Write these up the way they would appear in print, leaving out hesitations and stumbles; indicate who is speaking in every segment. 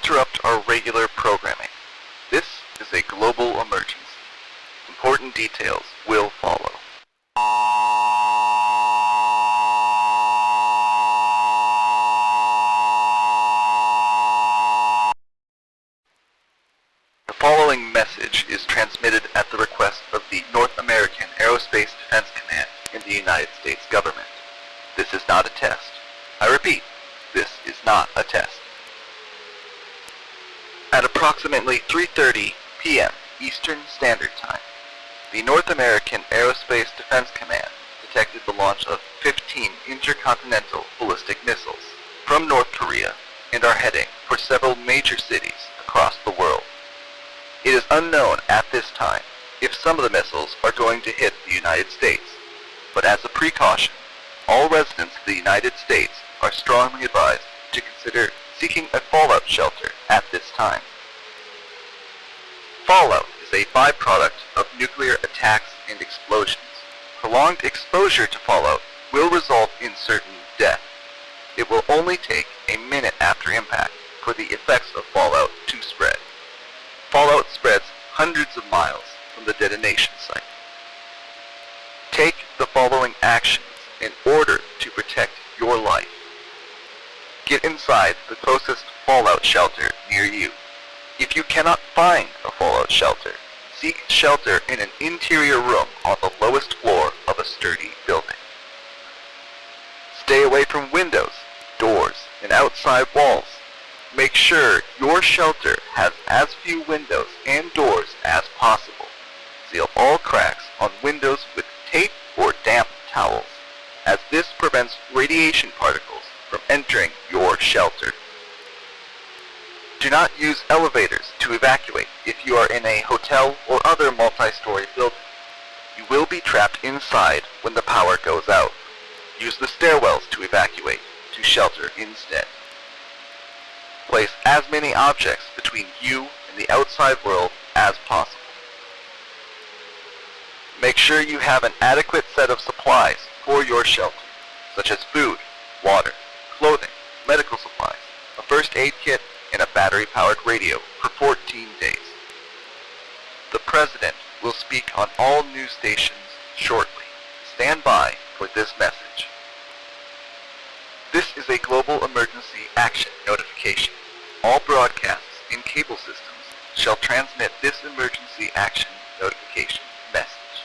Speaker 1: interrupt our regular programming. This is a global emergency. Important details will follow. The following message is transmitted at the request of the North American Aerospace Defense Command in the United States government. This is not a test. I repeat, this is not a test. At approximately 3:30 p.m. Eastern Standard Time, the North American Aerospace Defense Command detected the launch of 15 intercontinental ballistic missiles from North Korea and are heading for several major cities across the world. It is unknown at this time if some of the missiles are going to hit the United States, but as a precaution, all residents of the United States are strongly advised to consider seeking a fallout shelter at this time. Fallout is a byproduct of nuclear attacks and explosions. Prolonged exposure to fallout will result in certain death. It will only take a minute after impact for the effects of fallout to spread. Fallout spreads hundreds of miles from the detonation site. Take the following actions in order to protect your life. Get inside the closest fallout shelter near you. If you cannot find a fallout shelter, seek shelter in an interior room on the lowest floor of a sturdy building. Stay away from windows, doors, and outside walls. Make sure your shelter has as few windows and doors as possible. Seal all cracks on windows with tape or damp towels, as this prevents radiation particles from entering your shelter. Do not use elevators to evacuate if you are in a hotel or other multi-story building. You will be trapped inside when the power goes out. Use the stairwells to evacuate to shelter instead. Place as many objects between you and the outside world as possible. Make sure you have an adequate set of supplies for your shelter, such as food, water, clothing, medical supplies, a first aid kit, and a battery-powered radio for 14 days. The President will speak on all news stations shortly. Stand by for this message. This is a global emergency action notification. All broadcasts and cable systems shall transmit this emergency action notification message.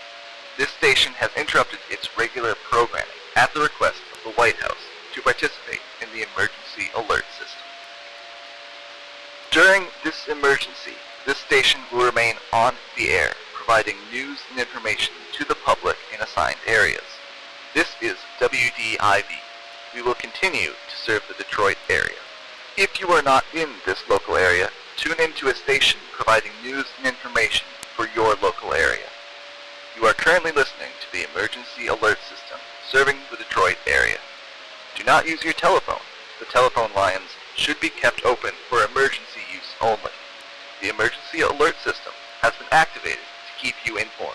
Speaker 1: This station has interrupted its regular programming at the request of the White House to participate in the emergency alert system. During this emergency, this station will remain on the air, providing news and information to the public in assigned areas. This is WDIV. We will continue to serve the Detroit area. If you are not in this local area, tune into a station providing news and information for your local area. You are currently listening to the emergency alert system serving the Detroit area. Do not use your telephone. The telephone lines should be kept open for emergency use only. The emergency alert system has been activated to keep you informed.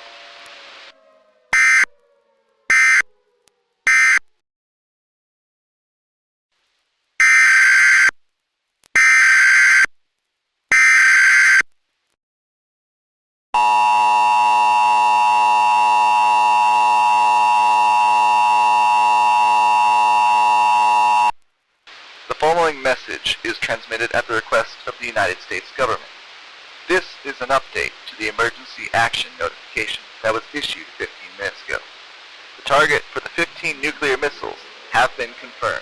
Speaker 1: The following message is transmitted at the request of the United States government. This is an update to the emergency action notification that was issued 15 minutes ago. The target for the 15 nuclear missiles have been confirmed.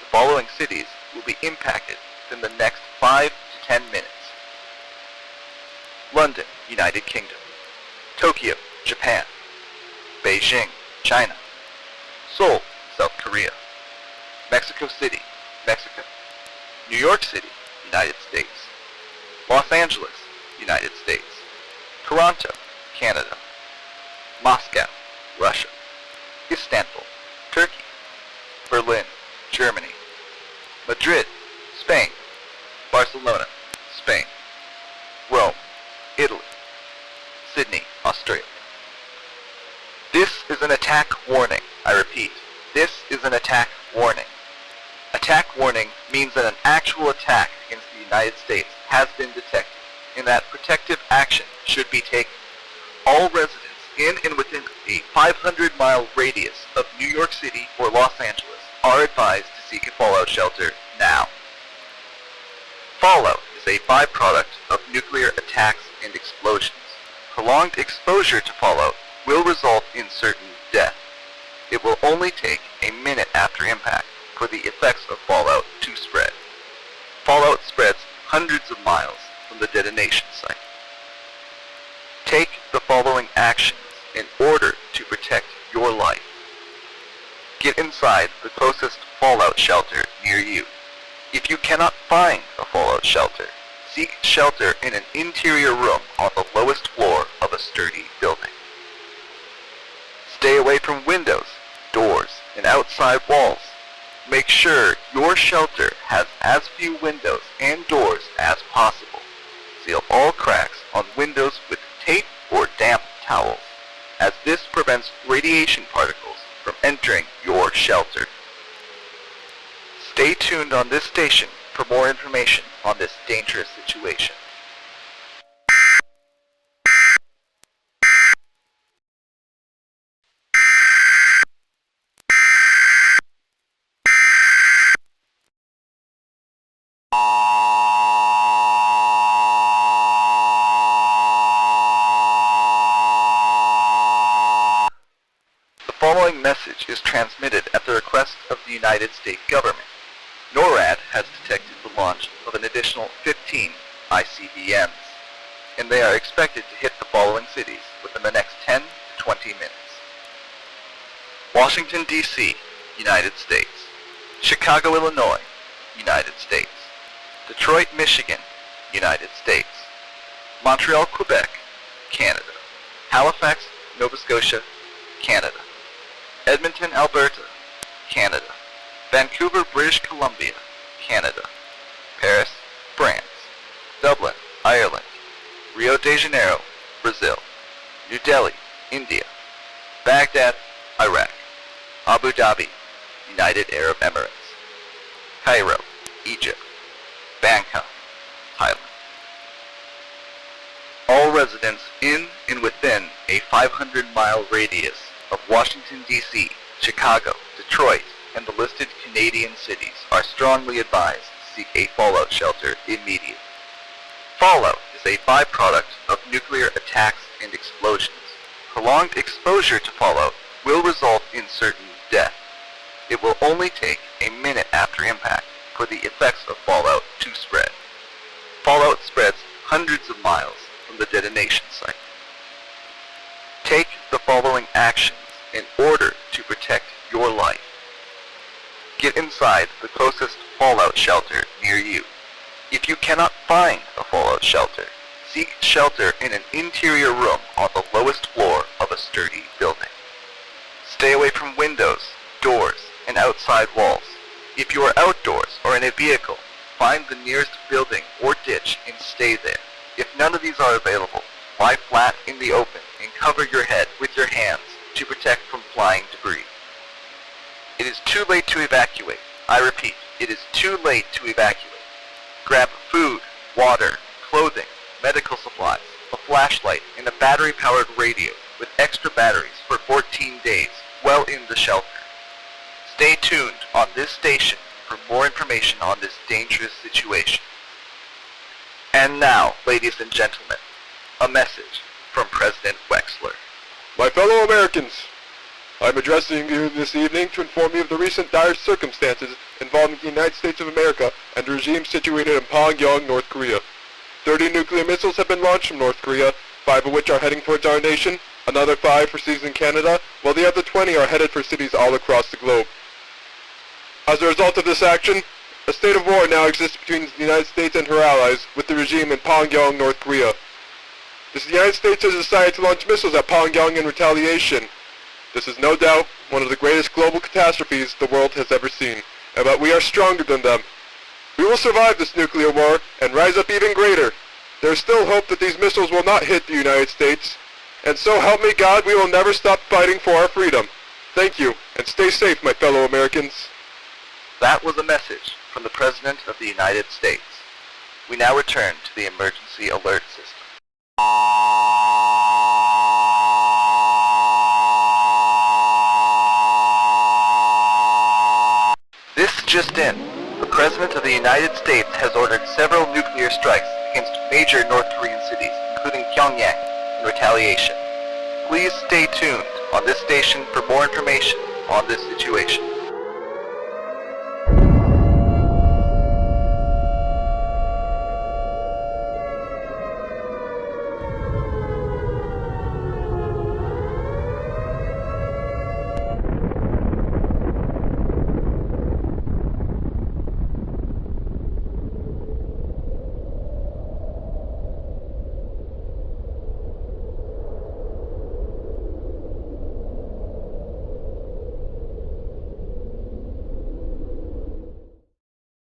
Speaker 1: The following cities will be impacted within the next 5 to 10 minutes. London, United Kingdom. Tokyo, Japan. Beijing, China. Seoul, South Korea. Mexico City, Mexico. New York City, United States. Los Angeles, United States. Toronto, Canada. Moscow, Russia. Istanbul, Turkey. Berlin, Germany. Madrid, Spain. Barcelona, Spain. Rome, Italy. Sydney, Australia. This is an attack warning. I repeat, this is an attack warning. Attack warning means that an actual attack against the United States has been detected, and that protective action should be taken. All residents in and within a 500-mile radius of New York City or Los Angeles are advised to seek a fallout shelter now. Fallout is a byproduct of nuclear attacks and explosions. Prolonged exposure to fallout will result in certain death. It will only take a minute after impact for the effects of fallout to spread. Fallout spreads hundreds of miles from the detonation site. Take the following actions in order to protect your life. Get inside the closest fallout shelter near you. If you cannot find a fallout shelter, seek shelter in an interior room on the lowest floor of a sturdy building. Stay away from windows, doors, and outside walls. Make sure your shelter has as few windows and doors as possible. Seal all cracks on windows with tape or damp towels, as this prevents radiation particles from entering your shelter. Stay tuned on this station for more information on this dangerous situation. The following message is transmitted at the request of the United States government. NORAD has detected the launch of an additional 15 ICBMs, and they are expected to hit the following cities within the next 10 to 20 minutes. Washington, D.C., United States. Chicago, Illinois, United States. Detroit, Michigan, United States. Montreal, Quebec, Canada. Halifax, Nova Scotia, Canada. Edmonton, Alberta, Canada. Vancouver, British Columbia, Canada. Paris, France. Dublin, Ireland. Rio de Janeiro, Brazil. New Delhi, India. Baghdad, Iraq. Abu Dhabi, United Arab Emirates. Cairo, Egypt. Bangkok, Thailand. All residents in and within a 500-mile radius of Washington, D.C., Chicago, Detroit, and the listed Canadian cities are strongly advised to seek a fallout shelter immediately. Fallout is a byproduct of nuclear attacks and explosions. Prolonged exposure to fallout will result in certain death. It will only take a minute after impact for the effects of fallout to spread. Fallout spreads hundreds of miles from the detonation site. Take the following actions in order to protect your life. Get inside the closest fallout shelter near you. If you cannot find a fallout shelter, seek shelter in an interior room on the lowest floor of a sturdy building. Stay away from windows, doors, and outside walls. If you are outdoors or in a vehicle, find the nearest building or ditch and stay there. If none of these are available, lie flat in the open and cover your head with your hands to protect from flying debris. It is too late to evacuate. I repeat, it is too late to evacuate. Grab food, water, clothing, medical supplies, a flashlight, and a battery-powered radio with extra batteries for 14 days well in the shelter. Stay tuned on this station for more information on this dangerous situation. And now, ladies and gentlemen, a message from President Wexler.
Speaker 2: My fellow Americans, I am addressing you this evening to inform you of the recent dire circumstances involving the United States of America and the regime situated in Pyongyang, North Korea. 30 nuclear missiles have been launched from North Korea, 5 of which are heading towards our nation, another 5 for cities in Canada, while the other 20 are headed for cities all across the globe. As a result of this action, a state of war now exists between the United States and her allies with the regime in Pyongyang, North Korea. The United States has decided to launch missiles at Pyongyang in retaliation. This is no doubt one of the greatest global catastrophes the world has ever seen, but we are stronger than them. We will survive this nuclear war and rise up even greater. There is still hope that these missiles will not hit the United States, and so help me God, we will never stop fighting for our freedom. Thank you, and stay safe, my fellow Americans.
Speaker 1: That was a message from the President of the United States. We now return to the emergency alert system. This just in. The President of the United States has ordered several nuclear strikes against major North Korean cities, including Pyongyang, in retaliation. Please stay tuned on this station for more information on this situation.